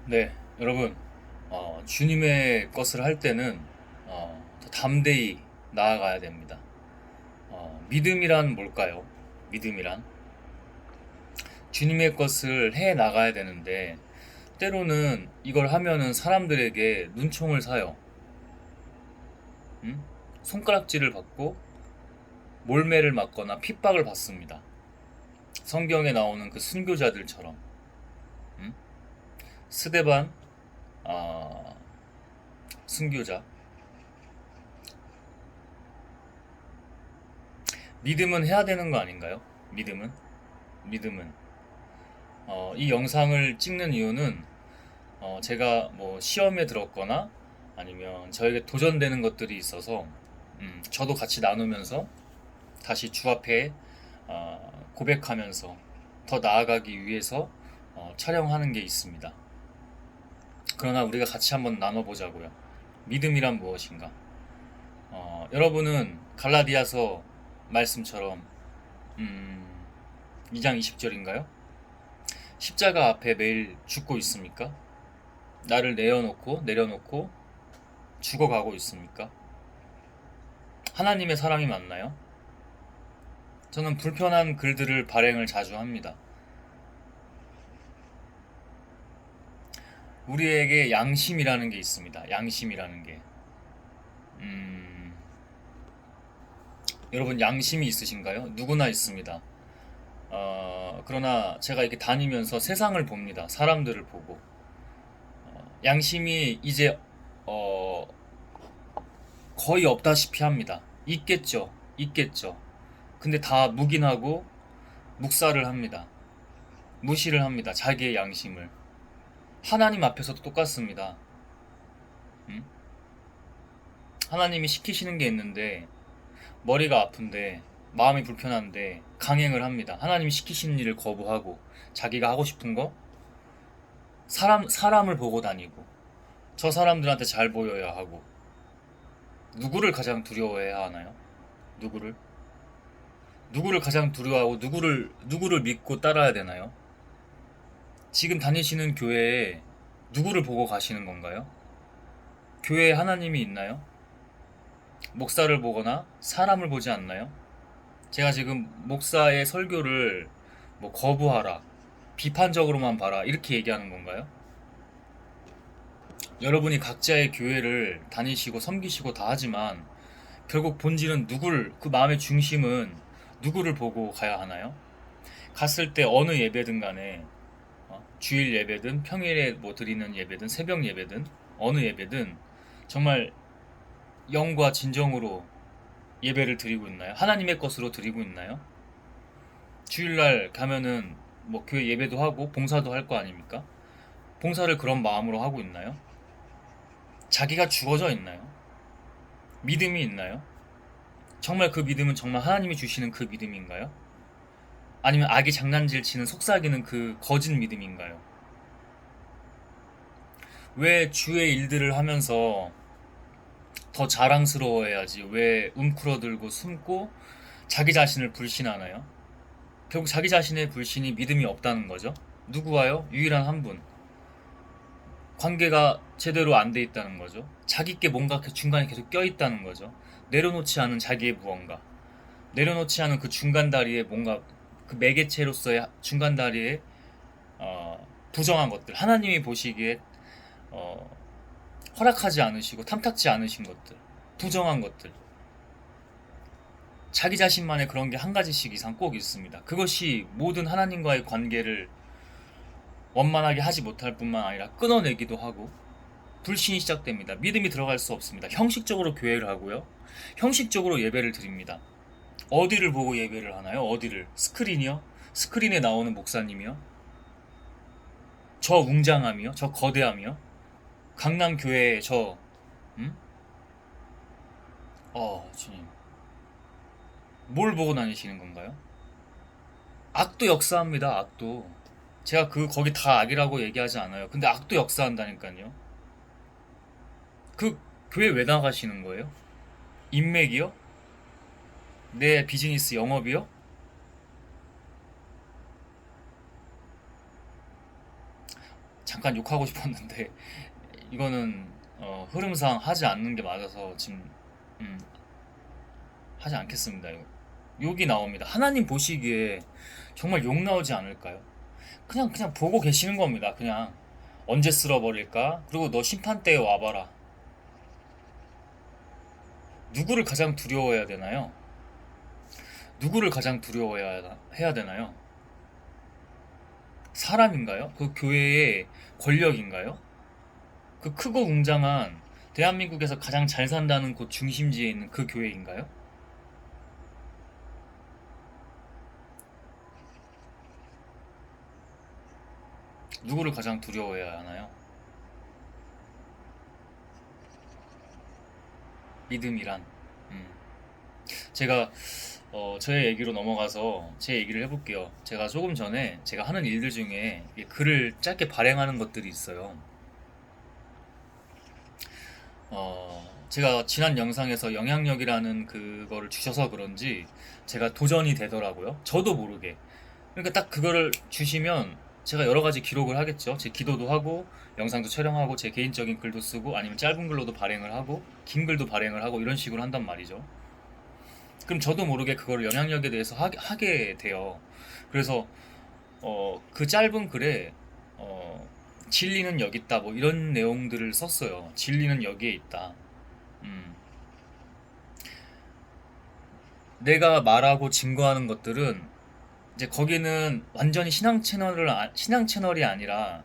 네, 여러분, 주님의 것을 할 때는 더 담대히 나아가야 됩니다. 믿음이란 뭘까요? 믿음이란 주님의 것을 해 나가야 되는데 때로는 이걸 하면은 사람들에게 눈총을 사요. 음? 손가락질을 받고 몰매를 맞거나 핍박을 받습니다. 성경에 나오는 그 순교자들처럼. 음? 스데반 아, 순교자. 믿음은 해야 되는 거 아닌가요? 믿음은 이 영상을 찍는 이유는 제가 뭐 시험에 들었거나 아니면 저에게 도전되는 것들이 있어서 저도 같이 나누면서 다시 주 앞에 고백하면서 더 나아가기 위해서 촬영하는 게 있습니다. 그러나 우리가 같이 한번 나눠보자고요. 믿음이란 무엇인가? 여러분은 갈라디아서 말씀처럼 음, 2장 20절인가요? 십자가 앞에 매일 죽고 있습니까? 나를 내려놓고 죽어가고 있습니까? 하나님의 사람이 맞나요? 저는 불편한 글들을 발행을 자주 합니다. 우리에게 양심이라는 게 있습니다. 양심이라는 게. 음, 여러분 양심이 있으신가요? 누구나 있습니다. 그러나 제가 이렇게 다니면서 세상을 봅니다. 사람들을 보고. 양심이 이제 어, 거의 없다시피 합니다. 있겠죠. 근데 다 묵인하고 묵살을 합니다. 무시를 합니다. 자기의 양심을. 하나님 앞에서도 똑같습니다. 음? 하나님이 시키시는 게 있는데 머리가 아픈데 마음이 불편한데 강행을 합니다. 하나님이 시키시는 일을 거부하고 자기가 하고 싶은 거 사람을 보고 다니고 저 사람들한테 잘 보여야 하고 누구를 가장 두려워해야 하나요? 누구를? 누구를 가장 두려워하고 누구를 믿고 따라야 되나요? 지금 다니시는 교회에 누구를 보고 가시는 건가요? 교회에 하나님이 있나요? 목사를 보거나 사람을 보지 않나요? 제가 지금 목사의 설교를 뭐 거부하라, 비판적으로만 봐라, 이렇게 얘기하는 건가요? 여러분이 각자의 교회를 다니시고 섬기시고 다 하지만 결국 본질은 그 마음의 중심은 누구를 보고 가야 하나요? 갔을 때 어느 예배든 간에 주일 예배든 평일에 뭐 드리는 예배든 새벽 예배든 어느 예배든 정말 영과 진정으로 예배를 드리고 있나요? 하나님의 것으로 드리고 있나요? 주일날 가면은 뭐 교회 예배도 하고 봉사도 할 거 아닙니까? 봉사를 그런 마음으로 하고 있나요? 자기가 죽어져 있나요? 믿음이 있나요? 정말 그 믿음은 정말 하나님이 주시는 그 믿음인가요? 아니면 악이 장난질 치는 속삭이는 그 거짓 믿음인가요? 왜 주의 일들을 하면서 더 자랑스러워해야지 왜 움크러들고 숨고 자기 자신을 불신하나요? 결국 자기 자신의 불신이 믿음이 없다는 거죠. 누구와요? 유일한 한 분. 관계가 제대로 안 돼 있다는 거죠. 자기께 뭔가 그 중간에 계속 껴 있다는 거죠. 내려놓지 않은 자기의 무언가. 내려놓지 않은 그 중간 다리에 뭔가 그 매개체로서의 중간 다리에 부정한 것들. 하나님이 보시기에 어, 허락하지 않으시고 탐탁지 않으신 것들. 부정한 것들. 자기 자신만의 그런 게 한 가지씩 이상 꼭 있습니다. 그것이 모든 하나님과의 관계를 원만하게 하지 못할 뿐만 아니라 끊어내기도 하고 불신이 시작됩니다. 믿음이 들어갈 수 없습니다. 형식적으로 교회를 하고요. 형식적으로 예배를 드립니다. 어디를 보고 예배를 하나요? 어디를? 스크린이요? 스크린에 나오는 목사님이요? 저 웅장함이요? 저 거대함이요? 강남 교회에 음? 주님. 뭘 보고 다니시는 건가요? 악도 역사합니다, 악도. 제가 거기 다 악이라고 얘기하지 않아요. 근데 악도 역사한다니까요. 그 교회 왜 나가시는 거예요? 인맥이요? 내 비즈니스 영업이요? 잠깐 욕하고 싶었는데 이거는 흐름상 하지 않는 게 맞아서 지금 음, 하지 않겠습니다. 욕이 나옵니다. 하나님 보시기에 정말 욕 나오지 않을까요? 그냥 보고 계시는 겁니다. 그냥 언제 쓸어버릴까? 그리고 너 심판대에 와봐라. 누구를 가장 두려워해야 되나요? 누구를 가장 두려워해야 되나요? 사람인가요? 그 교회의 권력인가요? 그 크고 웅장한 대한민국에서 가장 잘 산다는 곳 중심지에 있는 그 교회인가요? 누구를 가장 두려워해야 하나요? 믿음이란. 음. 제가 저의 얘기로 넘어가서 제 얘기를 해볼게요. 제가 조금 전에 제가 하는 일들 중에 글을 짧게 발행하는 것들이 있어요. 제가 지난 영상에서 영향력이라는 그거를 주셔서 그런지 제가 도전이 되더라고요. 저도 모르게. 그러니까 딱 그거를 주시면 제가 여러 가지 기록을 하겠죠. 제 기도도 하고, 영상도 촬영하고, 제 개인적인 글도 쓰고, 아니면 짧은 글로도 발행을 하고, 긴 글도 발행을 하고, 이런 식으로 한단 말이죠. 그럼 저도 모르게 그거를 영향력에 대해서 하게 돼요. 그래서 그 짧은 글에 진리는 여기 있다 뭐 이런 내용들을 썼어요. 진리는 여기에 있다. 음. 내가 말하고 증거하는 것들은 이제 거기는 완전히 신앙 채널이 아니라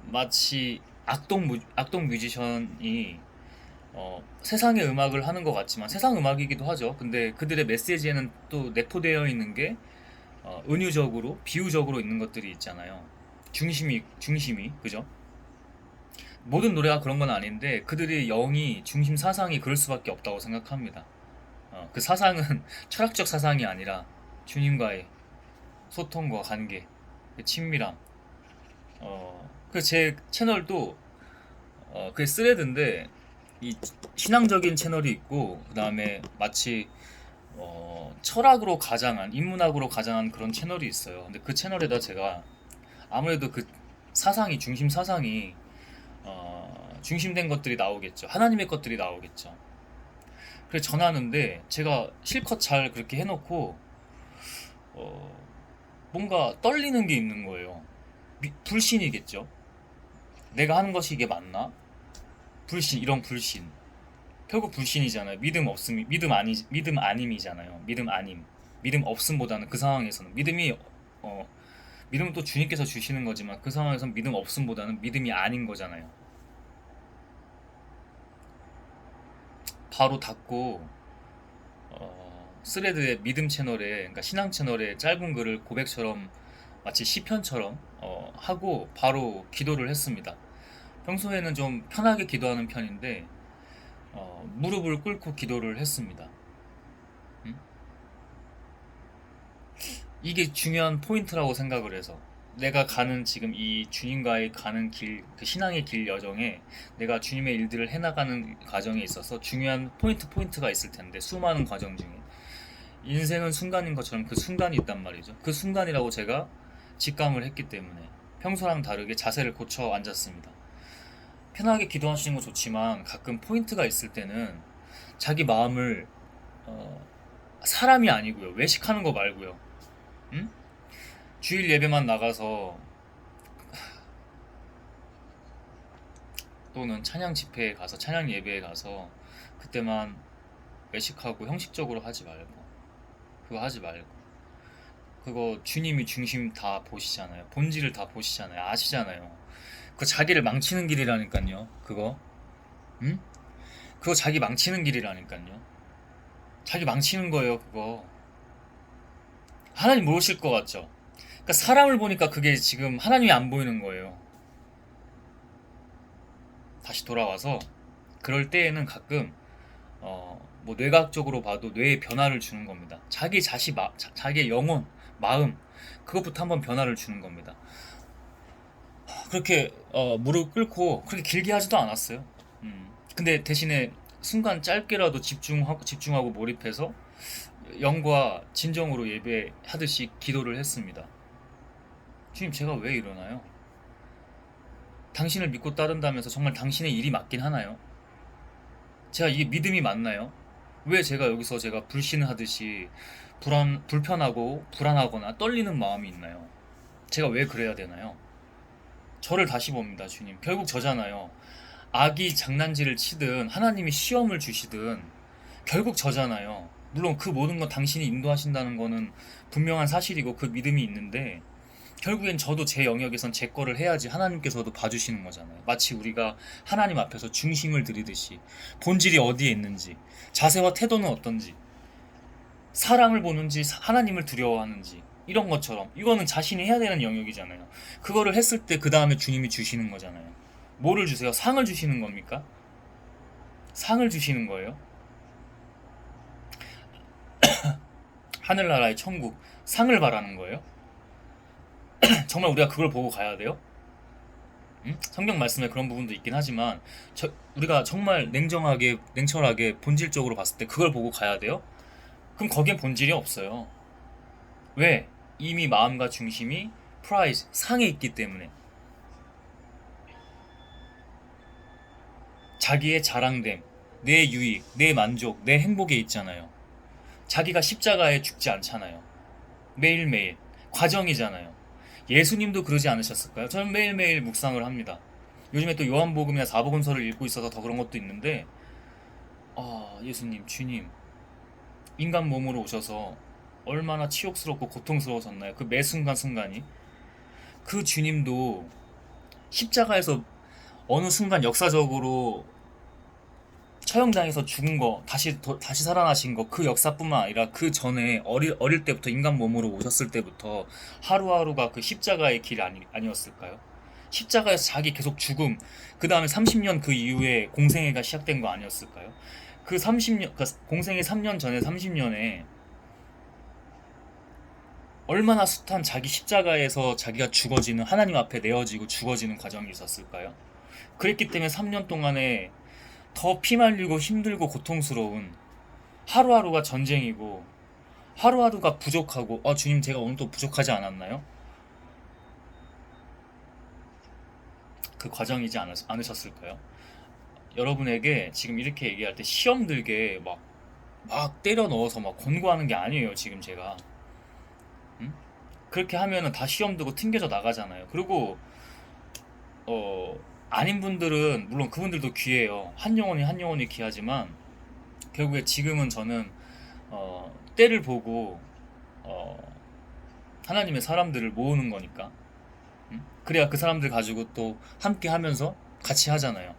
마치 악동 뮤지션이 세상의 음악을 하는 것 같지만 세상 음악이기도 하죠. 근데 그들의 메시지에는 또 내포되어 있는 게 은유적으로 비유적으로 있는 것들이 있잖아요. 중심이 그죠? 모든 노래가 그런 건 아닌데 그들의 영이 중심 사상이 그럴 수밖에 없다고 생각합니다. 그 사상은 철학적 사상이 아니라 주님과의 소통과 관계, 그 친밀함. 그 제 채널도 그게 스레드인데 이 신앙적인 채널이 있고 그 다음에 마치 철학으로 가장한 인문학으로 가장한 그런 채널이 있어요. 근데 그 채널에다 제가 아무래도 그 중심 사상이 중심된 것들이 나오겠죠. 하나님의 것들이 나오겠죠. 그래서 전하는데 제가 실컷 잘 그렇게 해놓고 어, 뭔가 떨리는 게 있는 거예요. 불신이겠죠. 내가 하는 것이 이게 맞나? 이런 불신. 결국 불신이잖아요. 믿음 아님이잖아요. 믿음 아님. 믿음 없음보다는 그 상황에서는 어, 믿음은 또 주님께서 주시는 거지만 그 상황에서는 믿음 없음보다는 믿음이 아닌 거잖아요. 바로 닫고 스레드의 믿음 채널에 그러니까 신앙 채널에 짧은 글을 고백처럼 마치 시편처럼 하고 바로 기도를 했습니다. 평소에는 좀 편하게 기도하는 편인데 무릎을 꿇고 기도를 했습니다. 음? 이게 중요한 포인트라고 생각을 해서 내가 가는 지금 이 주님과의 가는 길, 그 신앙의 길 여정에 내가 주님의 일들을 해나가는 과정에 있어서 중요한 포인트가 있을 텐데 수많은 과정 중에 인생은 순간인 것처럼 그 순간이 있단 말이죠. 그 순간이라고 제가 직감을 했기 때문에 평소랑 다르게 자세를 고쳐 앉았습니다. 편하게 기도하시는 거 좋지만 가끔 포인트가 있을 때는 자기 마음을 어, 사람이 아니고요. 외식하는 거 말고요. 응? 주일 예배만 나가서 또는 찬양 집회에 가서 찬양 예배에 가서 그때만 외식하고 형식적으로 하지 말고 그거 하지 말고 그거 주님이 중심 다 보시잖아요. 본질을 다 보시잖아요. 아시잖아요. 그거 자기를 망치는 길이라니까요. 그거 응? 그거 자기 망치는 길이라니까요. 자기 망치는 거예요. 그거 하나님 모르실 것 같죠? 그러니까 사람을 보니까 그게 지금 하나님이 안 보이는 거예요. 다시 돌아와서 그럴 때에는 가끔 뭐 뇌과학적으로 봐도 뇌에 변화를 주는 겁니다. 자기의 영혼, 마음 그것부터 한번 변화를 주는 겁니다. 그렇게 무릎 꿇고 그렇게 길게 하지도 않았어요. 근데 대신에 순간 짧게라도 집중하고 몰입해서 영과 진정으로 예배하듯이 기도를 했습니다. 주님, 제가 왜 이러나요? 당신을 믿고 따른다면서 정말 당신의 일이 맞긴 하나요? 제가 이게 믿음이 맞나요? 왜 제가 여기서 제가 불신하듯이 불편하고 불안하거나 떨리는 마음이 있나요? 제가 왜 그래야 되나요? 저를 다시 봅니다, 주님. 결국 저잖아요. 악이 장난질을 치든 하나님이 시험을 주시든 결국 저잖아요. 물론 그 모든 건 당신이 인도하신다는 거는 분명한 사실이고 그 믿음이 있는데 결국엔 저도 제 영역에선 제 거를 해야지 하나님께서도 봐주시는 거잖아요. 마치 우리가 하나님 앞에서 중심을 들이듯이 본질이 어디에 있는지, 자세와 태도는 어떤지, 사랑을 보는지 하나님을 두려워하는지 이런 것처럼 이거는 자신이 해야 되는 영역이잖아요. 그거를 했을 때 그 다음에 주님이 주시는 거잖아요. 뭐를 주세요? 상을 주시는 겁니까? 상을 주시는 거예요? 하늘나라의 천국 상을 바라는 거예요? 정말 우리가 그걸 보고 가야 돼요? 응? 성경 말씀에 그런 부분도 있긴 하지만 우리가 정말 냉정하게 냉철하게 본질적으로 봤을 때 그걸 보고 가야 돼요? 그럼 거기에 본질이 없어요. 왜? 이미 마음과 중심이 프라이즈 상에 있기 때문에 자기의 자랑됨, 내 유익, 내 만족, 내 행복에 있잖아요. 자기가 십자가에 죽지 않잖아요. 매일매일 과정이잖아요. 예수님도 그러지 않으셨을까요? 저는 매일매일 묵상을 합니다. 요즘에 또 요한복음이나 사복음서를 읽고 있어서 더 그런 것도 있는데 예수님, 주님 인간 몸으로 오셔서 얼마나 치욕스럽고 고통스러우셨나요? 그 매 순간순간이 그 주님도 십자가에서 어느 순간 역사적으로 처형당해서 죽은 거 다시 살아나신 거 그 역사뿐만 아니라 그 전에 어릴 때부터 인간 몸으로 오셨을 때부터 하루하루가 그 십자가의 길 아니었을까요? 십자가에서 자기 계속 죽음 그 다음에 30년 그 이후에 공생애가 시작된 거 아니었을까요? 그 30년 공생애 3년 전에 30년에 얼마나 숱한 자기 십자가에서 자기가 죽어지는 하나님 앞에 내어지고 죽어지는 과정이 있었을까요? 그랬기 때문에 3년 동안에 더 피말리고 힘들고 고통스러운 하루하루가 전쟁이고 하루하루가 부족하고 주님 제가 오늘 또 부족하지 않았나요? 그 과정이지 않으셨을까요? 여러분에게 지금 이렇게 얘기할 때 시험 들게 막 때려 넣어서 막 권고하는 게 아니에요 지금 제가. 응? 그렇게 하면은 다 시험 들고 튕겨져 나가잖아요. 그리고 아닌 분들은 물론 그분들도 귀해요. 한 영혼이 귀하지만 결국에 지금은 저는 때를 보고 어, 하나님의 사람들을 모으는 거니까. 응? 그래야 그 사람들 가지고 또 함께 하면서 같이 하잖아요.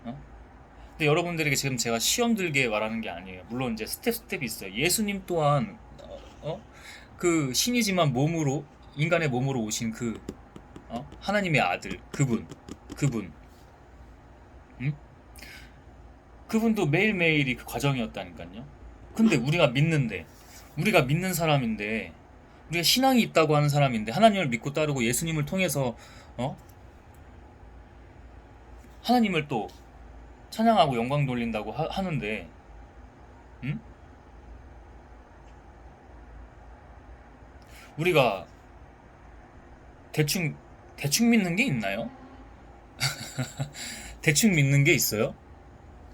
어? 근데 여러분들에게 지금 제가 시험 들게 말하는 게 아니에요. 물론 이제 스텝이 있어요. 예수님 또한 그 신이지만 인간의 몸으로 오신 하나님의 아들 그분 응? 그분도 매일매일이 그 과정이었다니까요. 근데 우리가 믿는 사람인데 우리가 신앙이 있다고 하는 사람인데 하나님을 믿고 따르고 예수님을 통해서 어? 하나님을 또 찬양하고 영광 돌린다고 하는데 응? 우리가 대충 믿는 게 있나요? 대충 믿는 게 있어요?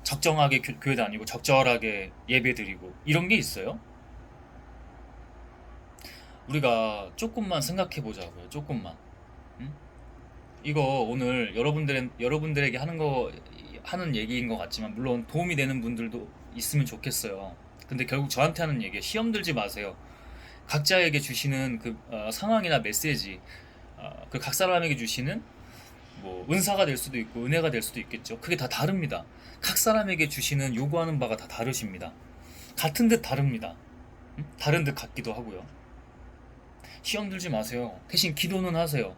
적정하게 교회 다니고 적절하게 예배 드리고 이런 게 있어요? 우리가 조금만 생각해 보자고요. 조금만. 응? 이거 오늘 여러분들에게 하는 얘기인 것 같지만 물론 도움이 되는 분들도 있으면 좋겠어요. 근데 결국 저한테 하는 얘기에 시험 들지 마세요. 각자에게 주시는 그 상황이나 메시지, 그 각 사람에게 주시는 뭐 은사가 될 수도 있고 은혜가 될 수도 있겠죠. 그게 다 다릅니다. 각 사람에게 주시는 요구하는 바가 다 다르십니다. 같은 듯 다릅니다. 응? 다른 듯 같기도 하고요. 시험 들지 마세요. 대신 기도는 하세요.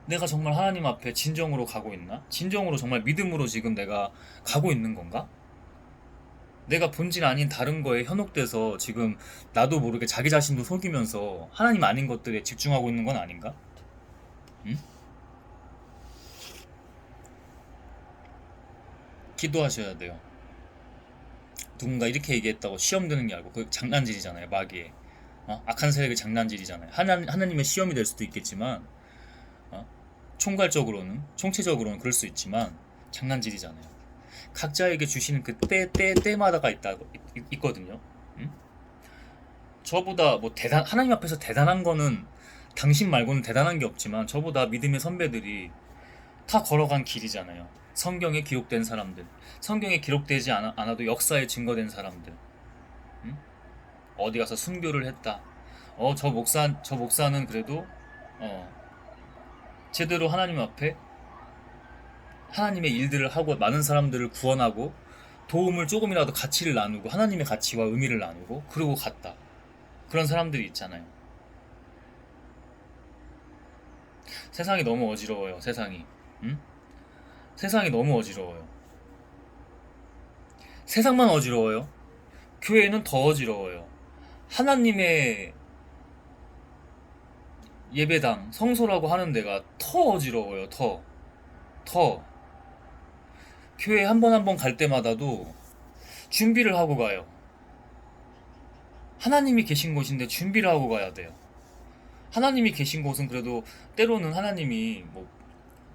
내가 정말 하나님 앞에 진정으로 가고 있나? 진정으로 정말 믿음으로 지금 내가 가고 있는 건가? 내가 본질 아닌 다른 거에 현혹돼서 지금 나도 모르게 자기 자신도 속이면서 하나님 아닌 것들에 집중하고 있는 건 아닌가? 응? 기도하셔야 돼요. 누군가 이렇게 얘기했다고 시험 드는 게 아니고 그 장난질이잖아요. 마귀의 악한 세력의 장난질이잖아요. 하나님의 시험이 될 수도 있겠지만 어? 총체적으로는 그럴 수 있지만 장난질이잖아요. 각자에게 주시는 그 때마다가 있거든요. 응? 저보다 뭐 하나님 앞에서 대단한 거는 당신 말고는 대단한 게 없지만 저보다 믿음의 선배들이 다 걸어간 길이잖아요. 성경에 기록된 사람들, 성경에 기록되지 않아도 역사에 증거된 사람들, 응? 어디 가서 순교를 했다. 저 목사는 그래도 어, 제대로 하나님 앞에 하나님의 일들을 하고 많은 사람들을 구원하고 도움을 조금이라도 가치를 나누고 하나님의 가치와 의미를 나누고 그러고 갔다. 그런 사람들이 있잖아요. 세상이 너무 어지러워요. 세상이. 응? 세상이 너무 어지러워요. 세상만 어지러워요. 교회는 더 어지러워요. 하나님의 예배당, 성소라고 하는 데가 더 어지러워요. 더. 교회 한 번 한 번 갈 때마다도 준비를 하고 가요. 하나님이 계신 곳인데 준비를 하고 가야 돼요. 하나님이 계신 곳은 그래도 때로는 하나님이 뭐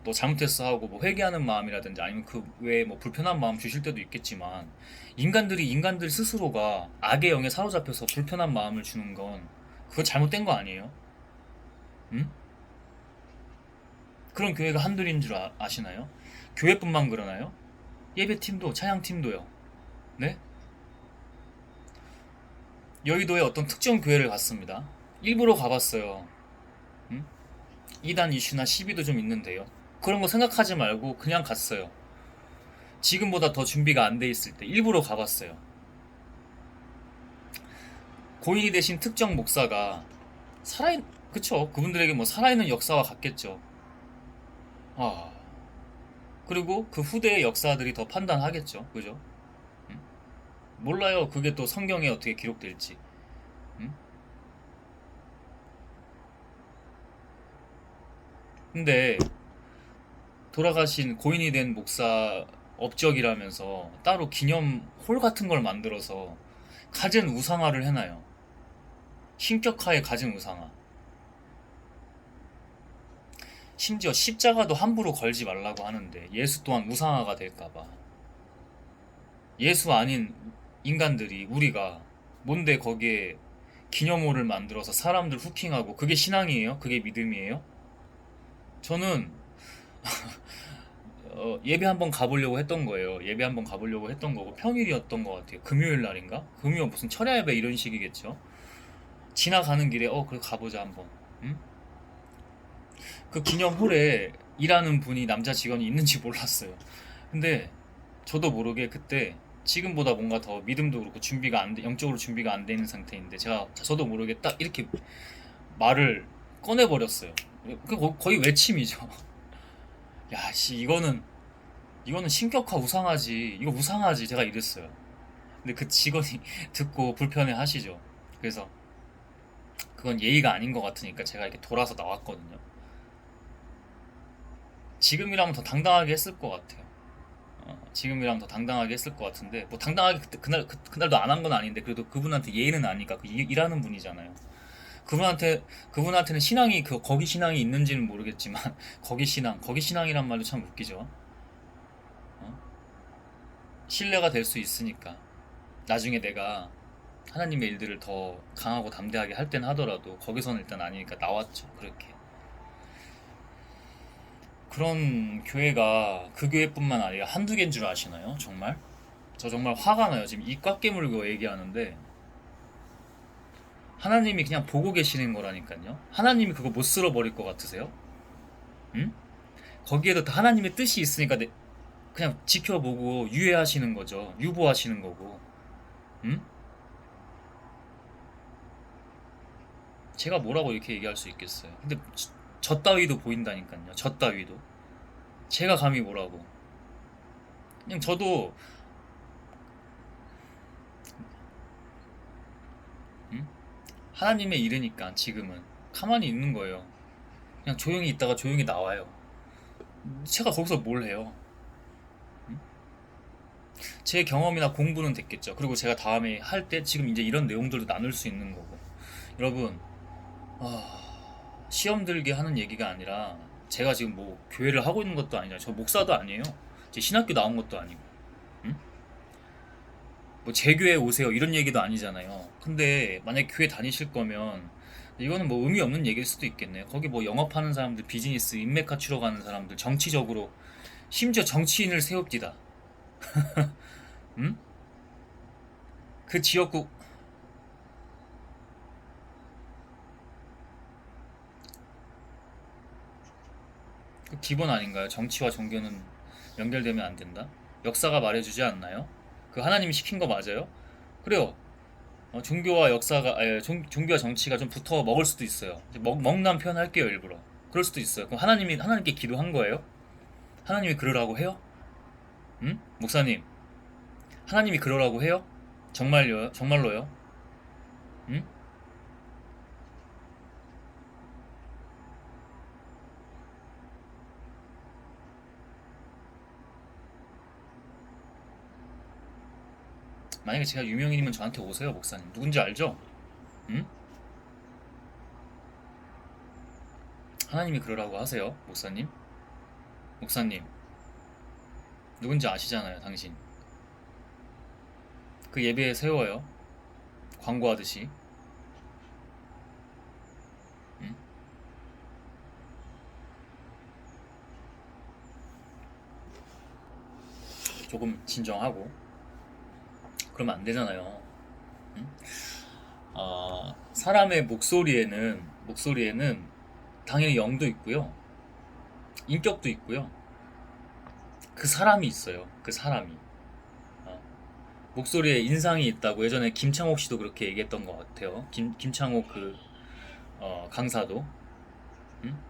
너 잘못했어 하고 뭐 회개하는 마음이라든지 아니면 그 외에 뭐 불편한 마음 주실 때도 있겠지만 인간들 스스로가 악의 영에 사로잡혀서 불편한 마음을 주는 건 그거 잘못된 거 아니에요? 응? 그런 교회가 한둘인 줄 아시나요? 교회뿐만 그러나요? 예배팀도 찬양팀도요. 네? 여의도에 어떤 특정 교회를 갔습니다. 일부러 가봤어요. 응? 2단 이슈나 시비도 좀 있는데요. 그런 거 생각하지 말고 그냥 갔어요. 지금보다 더 준비가 안 돼 있을 때 일부러 가봤어요. 고인이 되신 특정 목사가 그쵸? 그분들에게 뭐 살아있는 역사와 같겠죠. 아, 그리고 그 후대의 역사들이 더 판단하겠죠. 그죠? 응? 몰라요. 그게 또 성경에 어떻게 기록될지. 응? 근데 돌아가신 고인이 된 목사 업적이라면서 따로 기념홀 같은 걸 만들어서 가진 우상화를 해놔요. 신격화에 가진 우상화. 심지어 십자가도 함부로 걸지 말라고 하는데 예수 또한 우상화가 될까봐. 예수 아닌 인간들이 우리가 뭔데 거기에 기념홀을 만들어서 사람들 후킹하고 그게 신앙이에요? 그게 믿음이에요? 저는 예배 한번 가보려고 했던 거예요. 예배 한번 가보려고 했던 거고 평일이었던 것 같아요. 금요일 날인가? 금요 무슨 철야 예배 이런 식이겠죠. 지나가는 길에 그래 가보자 한번. 응? 그 기념홀에 일하는 분이 남자 직원이 있는지 몰랐어요. 근데 저도 모르게 그때 지금보다 뭔가 더 믿음도 그렇고 영적으로 준비가 안 돼 있는 상태인데 저도 모르게 딱 이렇게 말을 꺼내버렸어요. 거의 외침이죠. 야, 씨, 이거는 신격화 우상하지. 이거 우상하지. 제가 이랬어요. 근데 그 직원이 듣고 불편해 하시죠. 그래서 그건 예의가 아닌 것 같으니까 제가 이렇게 돌아서 나왔거든요. 지금이라면 더 당당하게 했을 것 같아요. 지금이라면 더 당당하게 했을 것 같은데 뭐 당당하게 그날도 안 한 건 아닌데 그래도 그분한테 예의는 아니까 일하는 분이잖아요. 그분한테는 신앙이 거기 신앙이 있는지는 모르겠지만 거기 신앙이란 말도 참 웃기죠. 어? 신뢰가 될 수 있으니까 나중에 내가 하나님의 일들을 더 강하고 담대하게 할 땐 하더라도 거기서는 일단 아니니까 나왔죠. 그렇게. 그런 교회가 그 교회뿐만 아니라 한두 개인 줄 아시나요? 정말? 저 정말 화가 나요. 지금 입 꽉 깨물고 얘기하는데 하나님이 그냥 보고 계시는 거라니까요. 하나님이 그거 못 쓸어버릴 것 같으세요? 응? 거기에도 다 하나님의 뜻이 있으니까 그냥 지켜보고 유예하시는 거죠. 유보하시는 거고. 응? 제가 뭐라고 이렇게 얘기할 수 있겠어요. 근데 저 따위도 보인다니까요. 저 따위도. 제가 감히 뭐라고. 그냥 저도 응? 하나님의 일이니까 지금은 가만히 있는 거예요. 그냥 조용히 있다가 조용히 나와요. 제가 거기서 뭘 해요? 응? 제 경험이나 공부는 됐겠죠. 그리고 제가 다음에 할 때 지금 이제 이런 내용들도 나눌 수 있는 거고. 여러분, 시험 들게 하는 얘기가 아니라 제가 지금 뭐 교회를 하고 있는 것도 아니잖아요. 저 목사도 아니에요. 제 신학교 나온 것도 아니고. 응? 뭐 제 교회 오세요 이런 얘기도 아니잖아요. 근데 만약에 교회 다니실 거면 이거는 뭐 의미 없는 얘기일 수도 있겠네요. 거기 뭐 영업하는 사람들, 비즈니스, 인맥 갖추러 가는 사람들, 정치적으로 심지어 정치인을 세웁디다. 응? 그 지역구 그 기본 아닌가요? 정치와 종교는 연결되면 안 된다. 역사가 말해주지 않나요? 그 하나님이 시킨 거 맞아요? 그래요. 종교와 역사가 종교와 정치가 좀 붙어 먹을 수도 있어요. 이제 먹는 표현 할게요 일부러. 그럴 수도 있어요. 그럼 하나님이 하나님께 기도한 거예요? 하나님이 그러라고 해요? 응? 목사님, 하나님이 그러라고 해요? 정말요? 정말로요? 응? 만약에 제가 유명인이면 저한테 오세요, 목사님. 누군지 알죠? 응? 하나님이 그러라고 하세요, 목사님. 목사님, 누군지 아시잖아요, 당신. 그 예배에 세워요. 광고하듯이. 응? 조금 진정하고. 그러면 안 되잖아요. 응? 사람의 목소리에는 당연히 영도 있고요. 인격도 있고요. 그 사람이 있어요. 그 사람이. 어, 목소리에 인상이 있다고 예전에 김창옥 씨도 그렇게 얘기했던 것 같아요. 김창옥 그 강사도. 음?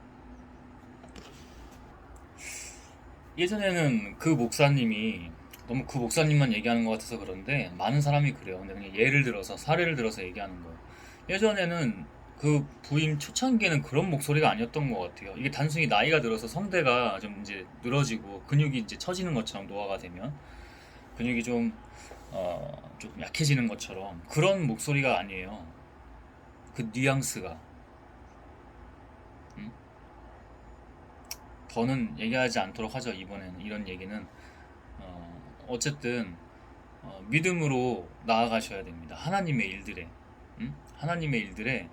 예전에는 그 목사님이 너무 그 목사님만 얘기하는 것 같아서 그런데 많은 사람이 그래요. 근데 그냥 예를 들어서 사례를 들어서 얘기하는 거예요. 예전에는 그 부임 초창기에는 그런 목소리가 아니었던 것 같아요. 이게 단순히 나이가 들어서 성대가 좀 이제 늘어지고 근육이 이제 처지는 것처럼 노화가 되면 근육이 좀 약해지는 것처럼 그런 목소리가 아니에요. 그 뉘앙스가. 음? 더는 얘기하지 않도록 하죠, 이번에는. 이런 얘기는. 어쨌든, 믿음으로 나아가셔야 됩니다. 하나님의 일들에. 하나님의 일들에.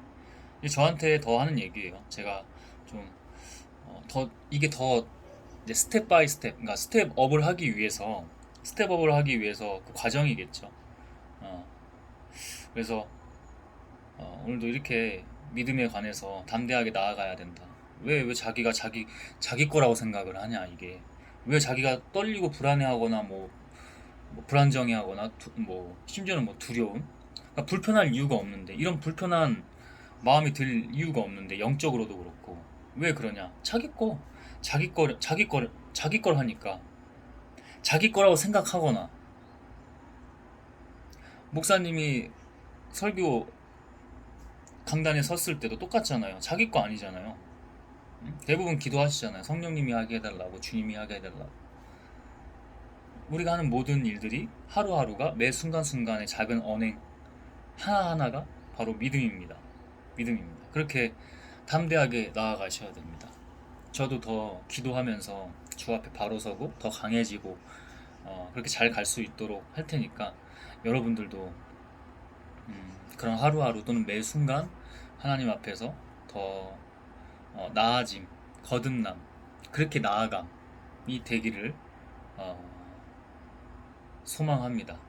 이게 저한테 더 하는 얘기예요. 제가 좀, 이게 더 이제 스텝 바이 스텝, 그러니까 스텝업을 하기 위해서 그 과정이겠죠. 어, 그래서 오늘도 이렇게 믿음에 관해서 담대하게 나아가야 된다. 왜 자기가 자기 거라고 생각을 하냐, 이게. 왜 자기가 떨리고 불안해하거나 뭐 불안정해하거나 심지어는 뭐 두려움? 그러니까 불편할 이유가 없는데, 이런 불편한 마음이 들 이유가 없는데, 영적으로도 그렇고. 왜 그러냐? 자기 걸 하니까. 자기 거라고 생각하거나, 목사님이 설교 강단에 섰을 때도 똑같잖아요. 자기 거 아니잖아요. 대부분 기도하시잖아요. 성령님이 하게 해달라고, 주님이 하게 해달라고. 우리가 하는 모든 일들이 하루하루가 매 순간순간의 작은 언행 하나하나가 바로 믿음입니다. 믿음입니다. 그렇게 담대하게 나아가셔야 됩니다. 저도 더 기도하면서 주 앞에 바로 서고 더 강해지고 그렇게 잘 갈 수 있도록 할 테니까 여러분들도 그런 하루하루 또는 매 순간 하나님 앞에서 더 나아짐, 거듭남, 그렇게 나아감이 되기를 어, 소망합니다.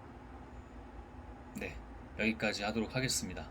네, 여기까지 하도록 하겠습니다.